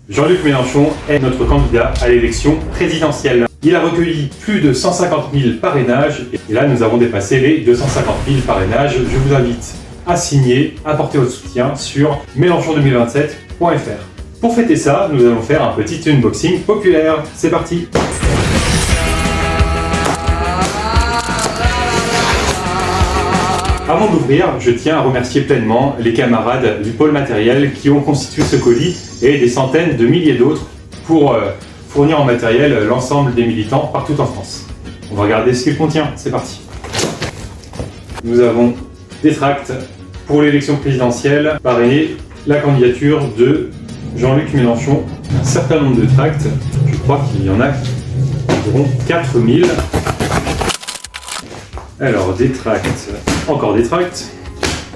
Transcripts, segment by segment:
Jean-Luc Mélenchon est notre candidat à l'élection présidentielle. Il a recueilli plus de 150 000 parrainages et là nous avons dépassé les 250 000 parrainages. Je vous invite à signer, à apporter votre soutien sur mélenchon2027.fr. Pour fêter ça, nous allons faire un petit unboxing populaire. C'est parti! Avant d'ouvrir, je tiens à remercier pleinement les camarades du pôle matériel qui ont constitué ce colis et des centaines de milliers d'autres pour fournir en matériel l'ensemble des militants partout en France. On va regarder ce qu'il contient, c'est parti. Nous avons des tracts pour l'élection présidentielle, parrainer la candidature de Jean-Luc Mélenchon. Un certain nombre de tracts, je crois qu'il y en a environ 4000. Alors des tracts, encore des tracts,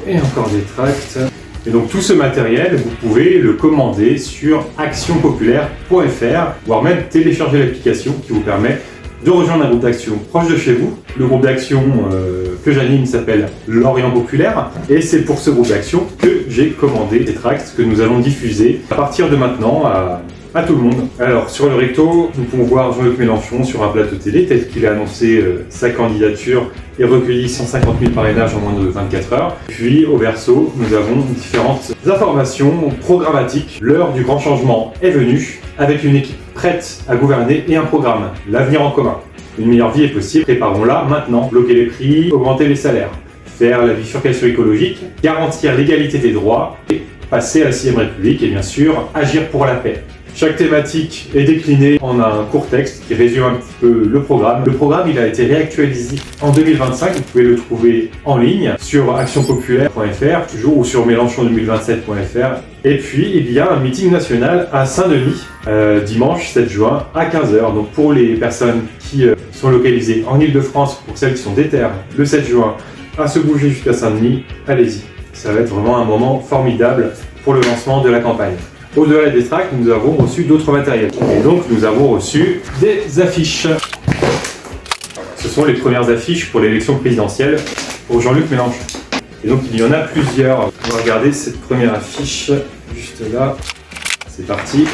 et encore des tracts. Et donc tout ce matériel, vous pouvez le commander sur actionpopulaire.fr, voire même télécharger l'application qui vous permet de rejoindre un groupe d'action proche de chez vous. Le groupe d'action que j'anime s'appelle l'Orient Populaire, et c'est pour ce groupe d'action que j'ai commandé des tracts que nous allons diffuser à partir de maintenant à tout le monde. Alors sur le recto, nous pouvons voir Jean-Luc Mélenchon sur un plateau télé tel qu'il a annoncé sa candidature et recueilli 150 000 parrainages en moins de 24 heures. Puis au verso, nous avons différentes informations programmatiques. L'heure du grand changement est venue, avec une équipe prête à gouverner et un programme, l'avenir en commun. Une meilleure vie est possible, préparons-la maintenant. Bloquer les prix, augmenter les salaires, faire la bifurcation écologique, garantir l'égalité des droits et passer à la 6ème République et bien sûr agir pour la paix. Chaque thématique est déclinée en un court texte qui résume un petit peu le programme. Le programme il a été réactualisé en 2025, vous pouvez le trouver en ligne sur actionpopulaire.fr toujours ou sur mélenchon2027.fr. Et puis il y a un meeting national à Saint-Denis dimanche 7 juin à 15h. Donc pour les personnes qui sont localisées en Ile-de-France, pour celles qui sont déter le 7 juin à se bouger jusqu'à Saint-Denis, allez-y. Ça va être vraiment un moment formidable pour le lancement de la campagne. Au-delà des tracts, nous avons reçu d'autres matériels. Et donc, nous avons reçu des affiches. Ce sont les premières affiches pour l'élection présidentielle pour Jean-Luc Mélenchon. Et donc, il y en a plusieurs. On va regarder cette première affiche, juste là. C'est parti.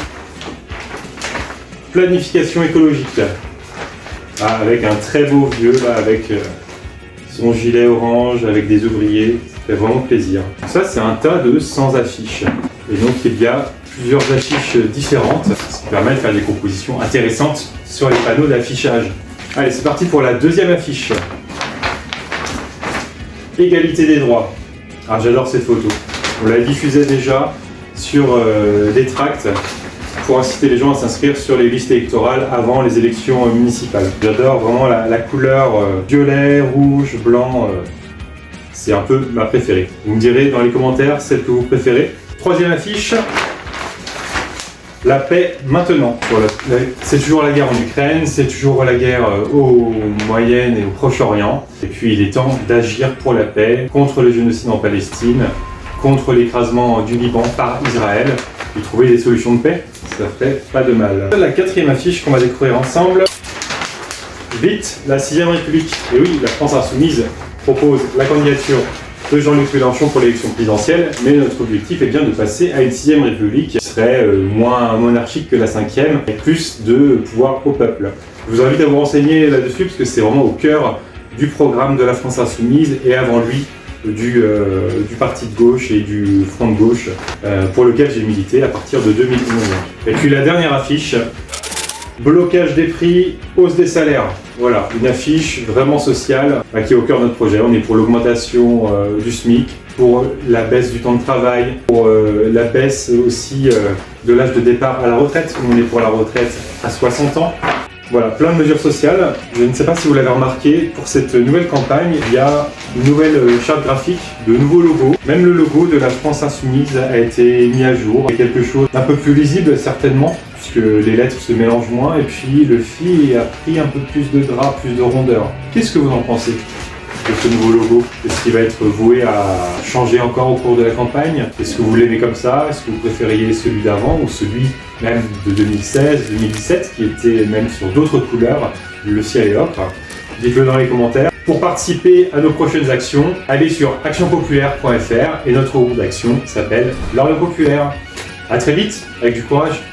Planification écologique. Ah, avec un très beau vieux, là, avec son gilet orange, avec des ouvriers. Ça fait vraiment plaisir. Ça, c'est un tas de 100 affiches. Et donc, il y a plusieurs affiches différentes, ce qui permet de faire des compositions intéressantes sur les panneaux d'affichage. Allez, c'est parti pour la deuxième affiche. Égalité des droits. Ah, j'adore cette photo. On la diffusait déjà sur des tracts pour inciter les gens à s'inscrire sur les listes électorales avant les élections municipales. J'adore vraiment la couleur violet, rouge, blanc. C'est un peu ma préférée. Vous me direz dans les commentaires celle que vous préférez. Troisième affiche. La paix maintenant. Voilà. C'est toujours la guerre en Ukraine, c'est toujours la guerre au Moyen et au Proche-Orient. Et puis il est temps d'agir pour la paix, contre le génocide en Palestine, contre l'écrasement du Liban par Israël, et trouver des solutions de paix, ça fait pas de mal. La quatrième affiche qu'on va découvrir ensemble. Vite, la 6ème République. Et oui, la France Insoumise propose la candidature de Jean-Luc Mélenchon pour l'élection présidentielle, mais notre objectif est bien de passer à une 6ème République qui serait moins monarchique que la 5ème et plus de pouvoir au peuple. Je vous invite à vous renseigner là-dessus parce que c'est vraiment au cœur du programme de la France Insoumise et avant lui du parti de gauche et du front de gauche pour lequel j'ai milité à partir de 2011. Et puis la dernière affiche, blocage des prix, hausse des salaires. Voilà, une affiche vraiment sociale qui est au cœur de notre projet. On est pour l'augmentation du SMIC, pour la baisse du temps de travail, pour la baisse aussi de l'âge de départ à la retraite. On est pour la retraite à 60 ans. Voilà, plein de mesures sociales. Je ne sais pas si vous l'avez remarqué, pour cette nouvelle campagne, il y a une nouvelle charte graphique, de nouveaux logos. Même le logo de la France Insoumise a été mis à jour. Il y a quelque chose d'un peu plus lisible certainement, puisque les lettres se mélangent moins, et puis le fil a pris un peu plus de gras, plus de rondeur. Qu'est-ce que vous en pensez de ce nouveau logo? Est-ce qu'il va être voué à changer encore au cours de la campagne? Est-ce que vous l'aimez comme ça? Est-ce que vous préfériez celui d'avant ou celui même de 2016, 2017 qui était même sur d'autres couleurs, le ciel et l'ocre? Dites-le dans les commentaires. Pour participer à nos prochaines actions, allez sur actionpopulaire.fr et notre groupe d'action s'appelle l'Orient Populaire. A très vite, avec du courage.